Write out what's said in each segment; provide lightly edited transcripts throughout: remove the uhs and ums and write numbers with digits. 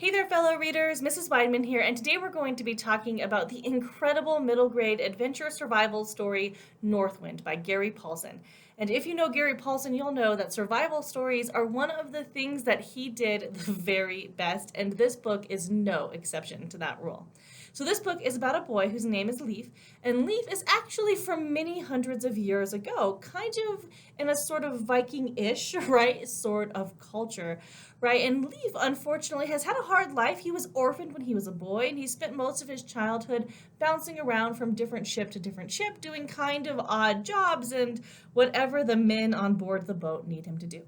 Hey there, fellow readers. Mrs. Weidman here, and today we're going to be talking about the incredible middle grade adventure survival story Northwind by Gary Paulsen. And if you know Gary Paulsen, you'll know that survival stories are one of the things that he did the very best, and this book is no exception to that rule. So this book is about a boy whose name is Leaf, and Leaf is actually from many hundreds of years ago, kind of in a sort of Viking-ish, right, sort of culture, right? And Leaf, unfortunately, has had a hard life. He was orphaned when he was a boy, and he spent most of his childhood bouncing around from different ship to different ship, doing kind of odd jobs and whatever the men on board the boat need him to do.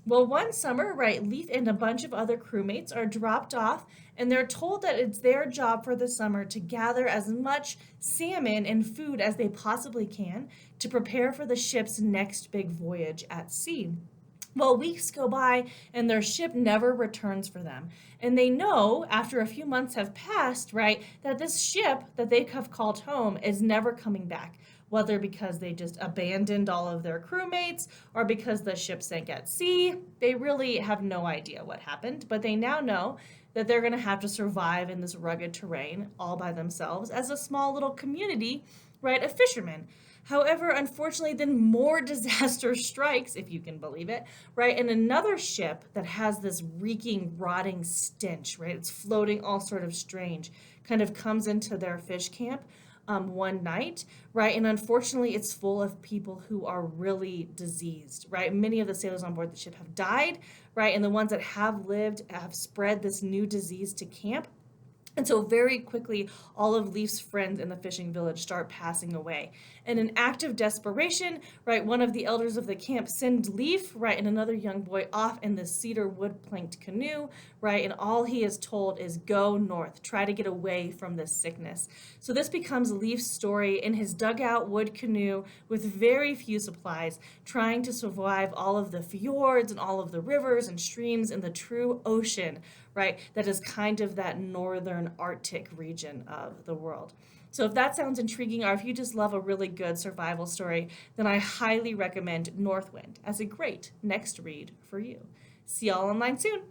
Well, one summer, right, Leaf and a bunch of other crewmates are dropped off, and they're told that it's their job for the summer to gather as much salmon and food as they possibly can to prepare for the ship's next big voyage at sea. Well, weeks go by and their ship never returns for them. And they know, after a few months have passed, right, that this ship that they have called home is never coming back. Whether because they just abandoned all of their crewmates or because the ship sank at sea, they really have no idea what happened. But they now know that they're going to have to survive in this rugged terrain all by themselves as a small little community, right, of fishermen. However, unfortunately, then more disaster strikes, if you can believe it, right? And another ship that has this reeking, rotting stench, right? It's floating all sort of strange, kind of comes into their fish camp one night, right? And unfortunately, it's full of people who are really diseased, right? Many of the sailors on board the ship have died, right? And the ones that have lived have spread this new disease to camp. And so very quickly, all of Leaf's friends in the fishing village start passing away. In an act of desperation, right, one of the elders of the camp send Leaf, right, and another young boy off in this cedar wood planked canoe, right, and all he is told is go north, try to get away from this sickness. So this becomes Leaf's story in his dugout wood canoe with very few supplies, trying to survive all of the fjords and all of the rivers and streams in the true ocean, right, that is kind of that northern Arctic region of the world. So if that sounds intriguing, or if you just love a really good survival story, then I highly recommend Northwind as a great next read for you. See y'all online soon.